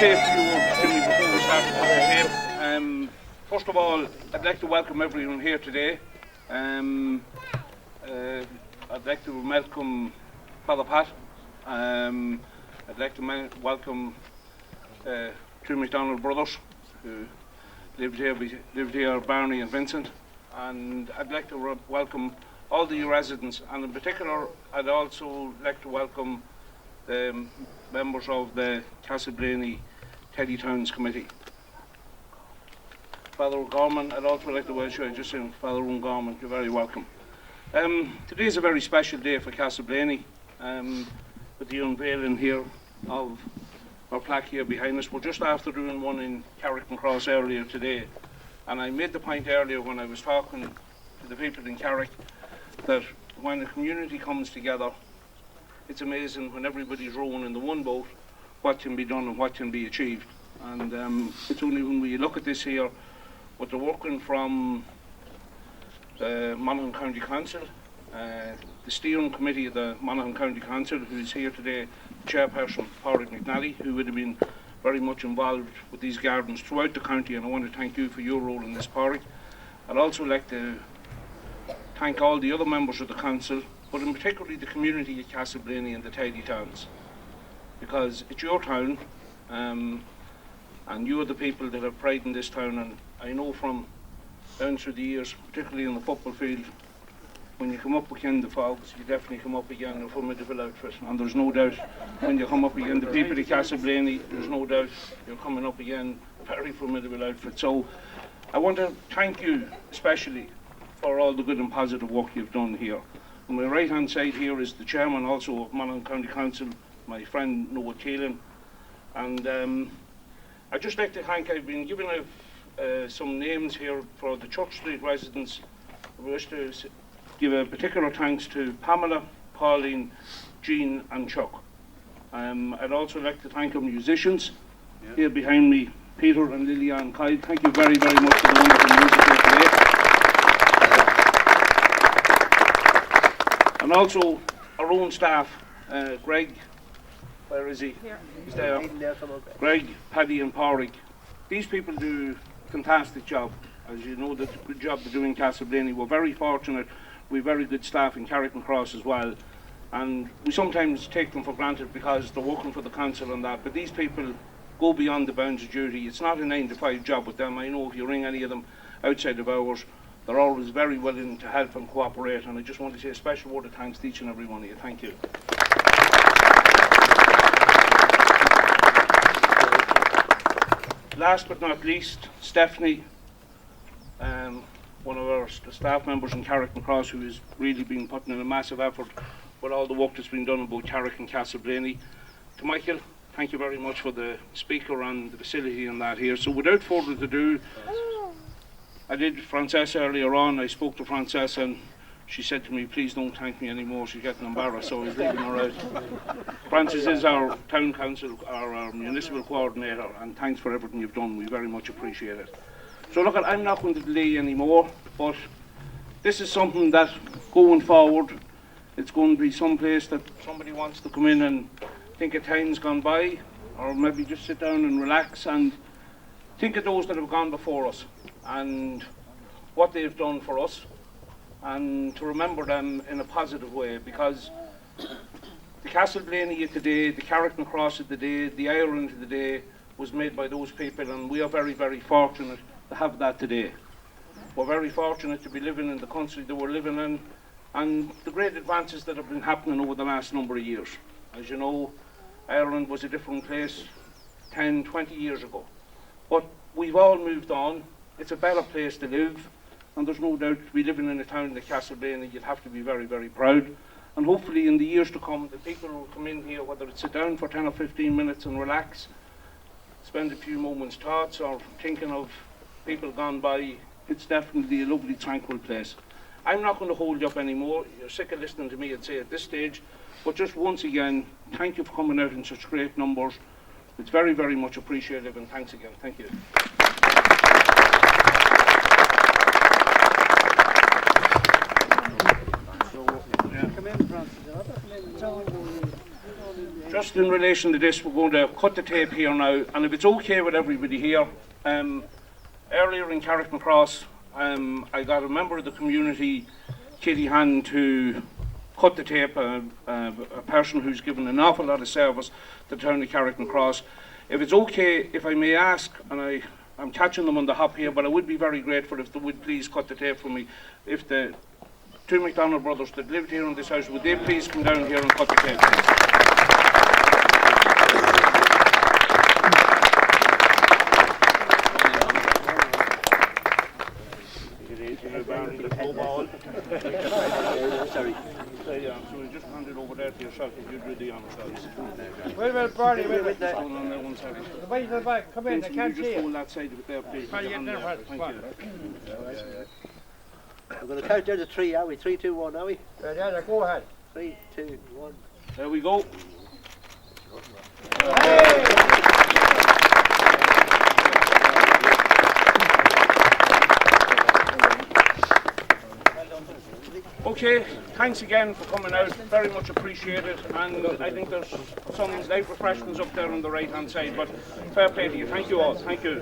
say a few words, Jimmy, before we start the tape. First of all, I'd like to welcome everyone here today. I'd like to welcome Father Pat. I'd like to welcome two McDonald brothers who lived here, Barney and Vincent. And I'd like to welcome all the residents, and in particular, I'd also like to welcome the members of the Castleblayney Teddy Towns Committee. Father Gorman, I'd also like to welcome Father Gorman. You're very welcome. Today is a very special day for Castleblayney, with the unveiling here of our plaque here behind us. We're just after doing one in Carrick Cross earlier today, and I made the point earlier when I was talking to the people in Carrick that when the community comes together, it's amazing when everybody's rowing in the one boat what can be done and what can be achieved. And it's only when we look at this here, with the working from the Monaghan County Council, the steering committee of the Monaghan County Council, who's here today, Chairperson Pádraig McNally, who would have been very much involved with these gardens throughout the county, and I want to thank you for your role in this, Pádraig. I'd also like to thank all the other members of the council, but in particularly the community at Castleblayney and the Tidy Towns, because it's your town, and you are the people that have pride in this town. And I know from down through the years, particularly in the football field, when you come up again the fogs, you definitely come up again in a formidable outfit, and there's no doubt when you come up again the people of Castleblayney, there's no doubt you're coming up again a very formidable outfit. So I want to thank you especially for all the good and positive work you've done here. On my right hand side here is the chairman also of Monaghan County Council, my friend Noah Keelan. And I'd just like to thank, I've been given some names here for the Church Street residents. I wish to give a particular thanks to Pamela, Pauline, Jean and Chuck. I'd also like to thank our musicians here behind me, Peter and Lillian Kyle. Thank you very, very much for the wonderful music here today. And also our own staff, Greg, where is he? Here. He's there. Greg, Paddy and Pádraig. These people do a fantastic job. As you know, the good job they do in Castleblayney. We're very fortunate. We've very good staff in Carrick Cross as well. And we sometimes take them for granted because they're working for the council and that. But these people go beyond the bounds of duty. It's not a 9-to-5 job with them. I know if you ring any of them outside of hours, they're always very willing to help and cooperate, and I just want to say a special word of thanks to each and every one of you. Thank you. Last but not least, Stephanie, one of our staff members in Carrick Cross, who has really been putting in a massive effort with all the work that's been done in both Carrick and Castleblayney. To Michael, thank you very much for the speaker and the facility and that here. So without further ado, I did Frances earlier on. I spoke to Frances and she said to me, please don't thank me anymore, she's getting embarrassed, so I was leaving her out. Frances is our town council, our municipal coordinator, and thanks for everything you've done, we very much appreciate it. So look, I'm not going to delay anymore, but this is something that going forward, it's going to be some place that somebody wants to come in and think of times gone by, or maybe just sit down and relax and think of those that have gone before us and what they've done for us, and to remember them in a positive way, because the Castleblayney of today, the Carrick Cross of the day, the Ireland of the day was made by those people, and we are very, very fortunate to have that today. We're very fortunate to be living in the country that we're living in, and the great advances that have been happening over the last number of years. As you know, Ireland was a different place 10, 20 years ago. But we've all moved on. It's a better place to live, and there's no doubt to be living in a town like Castleblayney, you'd have to be very, very proud. And hopefully in the years to come, the people who will come in here, whether it's sit down for 10 or 15 minutes and relax, spend a few moments thoughts or thinking of people gone by, it's definitely a lovely, tranquil place. I'm not going to hold you up anymore. You're sick of listening to me, I'd say, at this stage. But just once again, thank you for coming out in such great numbers. It's very, very much appreciated, and thanks again. Thank you. just in relation to this, we're going to cut the tape here now, and if it's okay with everybody here, earlier in Carrickmacross, I got a member of the community, Kitty Han, to cut the tape, a person who's given an awful lot of service to the town of Carrickmacross. If it's okay, if I may ask, and I'm catching them on the hop here, but I would be very grateful if they would please cut the tape for me. If the two McDonald brothers that lived here in this house, would they please come down here and cut the tape? Sorry. So we just hand it over there to yourself if you do the honours. Wait a minute, Barney, wait a minute. Just hold on there one second. Wait in the back, come in, I can't see you. Just you. hold that side of it there, please. Thank you. I'm going to count down to 3, are we? 3, 2, 1, are we? Yeah, go ahead. 3, 2, 1. There we go. Okay, thanks again for coming out, very much appreciated, and I think there's some light refreshments up there on the right hand side, but fair play to you, thank you all, thank you.